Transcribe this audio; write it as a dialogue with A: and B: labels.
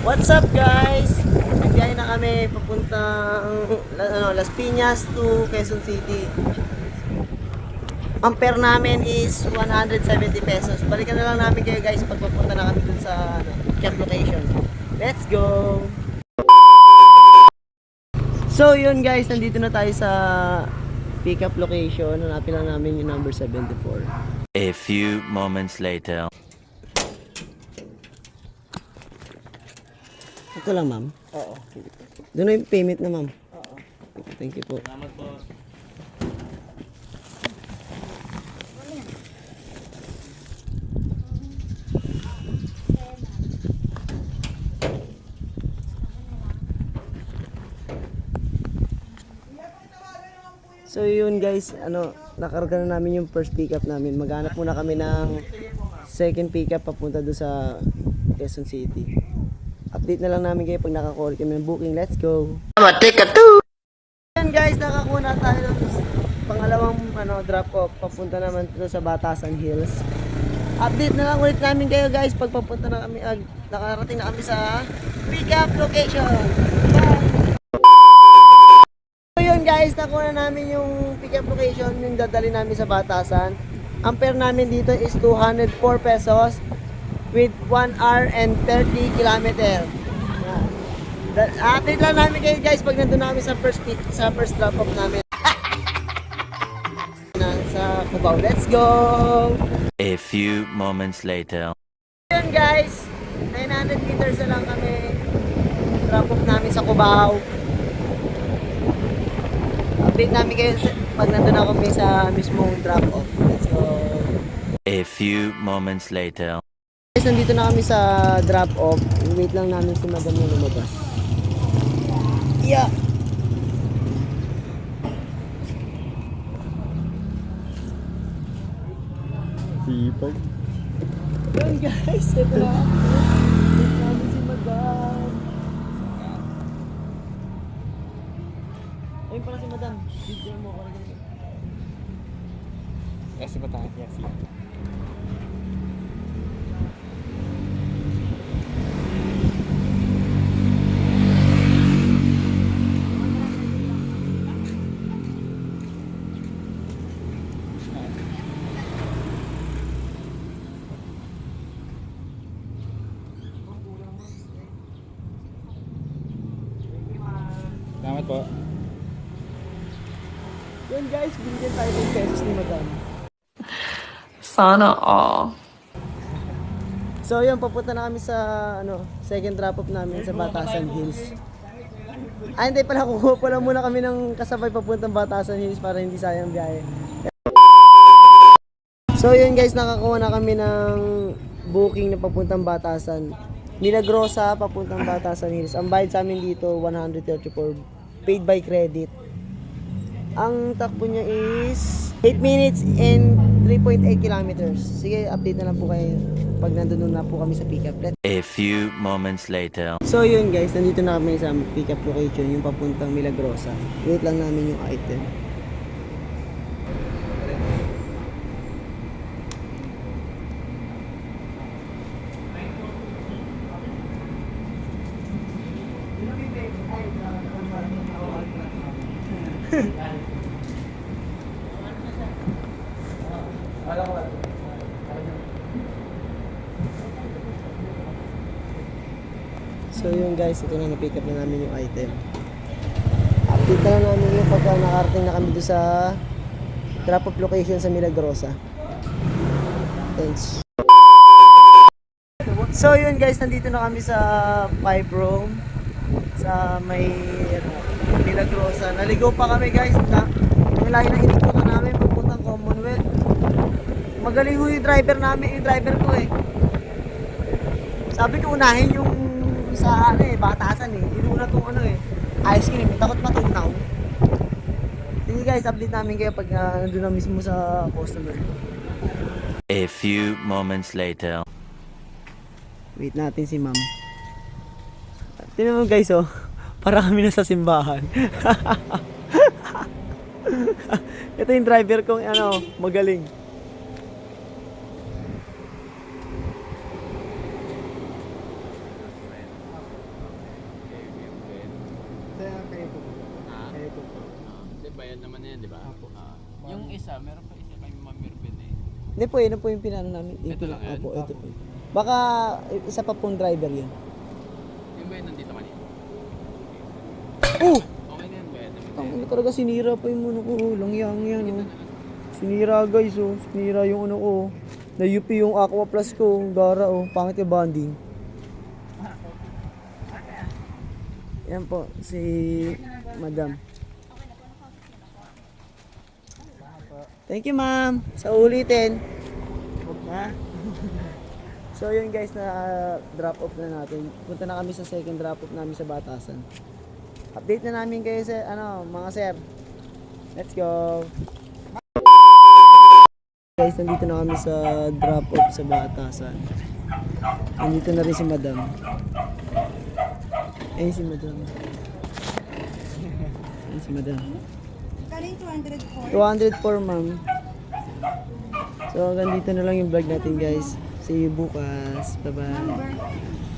A: What's up guys? Nagbiyahe na kami papuntang Las Piñas to Quezon City. Ang fare namin is 170 pesos. Balikan na lang namin kayo guys pag papunta na kami dun sa camp location. Let's go! So yun guys, nandito na tayo sa pick-up location. Hanapin lang namin yung number 74.
B: A few moments later.
A: Ito lang ma'am?
C: Oo.
A: Doon na yung payment na ma'am.
C: Oo.
A: Thank you po.
C: Salamat po.
A: So yun guys, nakarga na namin yung first pickup namin. Maghanap muna kami ng second pickup papunta doon sa Quezon City. Update na lang namin kayo pag nakakuha kami ng booking. Let's go! Yun guys, nakakuha na tayo ng pangalawang drop off. Papunta naman doon sa Batasan Hills. Update na lang ulit namin kayo guys pag papunta na kami, nakarating na kami sa pickup location. Bye! So yun guys, nakuha na namin yung pickup location, yung dadali namin sa Batasan. Ang fare namin dito is 204 pesos with 1 hour and 30 kilometer. Update lang namin kayo guys pag nandun namin sa first drop off namin sa Cubao. Let's go!
B: A few moments later.
A: Yun guys, 900 meters na lang kami drop off namin sa Cubao. Update namin kayo pag nandun na kami sa mismong drop off. Let's go!
B: A few moments later.
A: Guys, nandito na kami sa drop off. Wait lang namin si madam na lumabas. Yeah!
C: Sipag.
A: Yun guys, ito na. Wait namin si madam. Ayun pala si madam. Video mo ko rin.
C: Yes, ba tayo? Yes. Salamat po.
A: Yun guys, binigyan tayo ng pesos ni madam.
D: Sana all.
A: So yun, papunta na kami sa second drop off namin sa Batasan Hills. Ay hindi pala, kukuha pala muna kami ng kasabay papuntang Batasan Hills para hindi sayang biyahe. So yun guys, nakakuha na kami ng booking na papuntang Batasan. Milagrosa papuntang Batasan Hills. Ang bayad sa amin dito 134, paid by credit. Ang takbo niya is 8 minutes and 3.8 kilometers. Sige, update na lang po kayo pag nandun na po kami sa pickup.
B: A few moments later.
A: So yun guys, nandito na kami sa pickup location, yung papuntang Milagrosa. Wait lang namin yung item. So yun guys, ito na na-pick up na namin yung item. Update na lang namin yung pagka nakarating na kami doon sa drop off location sa Milagrosa. Thanks. So yun guys, nandito na kami sa pipe room sa may Milagrosa. Naligo pa kami guys. Ang layo ng inikutan namin papuntang Commonwealth. Magaling ho yung driver namin, yung driver ko eh. Sabi ko unahin yung sa Batasan eh. Inuna tong ice cream. Takot matunaw. Sige guys, update namin kayo pag nandun na mismo sa customer.
B: A few moments later.
A: Wait natin si ma'am. Tingnan mo guys para kami na sa simbahan. Ito yung driver kong magaling.
C: na yan, di ba? Yung isa, meron pa isa kami mamirpin eh.
A: Hindi po, yun po yung pinano namin. Yung
C: Ito lang yan?
A: Opo, ito po. Baka isa pa pong driver yun.
C: Yung ba yun nandito kanina?
A: Oh!
C: Okay na yan, pwede.
A: Tangina talaga, sinira pa yung ano ko. Langyang yan, oh. Sinira guys, oh. Sinira yung ano ko. Na-UP yung Aqua Plus ko. Gara, oh. Pangit yung bonding. Yan po, si Madam. Thank you, ma'am. Sa ulitin. Ha? So yun guys, na drop off na natin. Punta na kami sa second drop off namin sa Batasan. Update na namin kayo sa mga sir. Let's go. Guys, nandito na kami sa drop off sa Batasan. Nandito na rin si Madam. Ayun si Madam. Ayun si Madam.
E: Kaling 204.
A: 204 ma'am. So hanggang dito na lang yung vlog natin guys. See you bukas. Bye bye.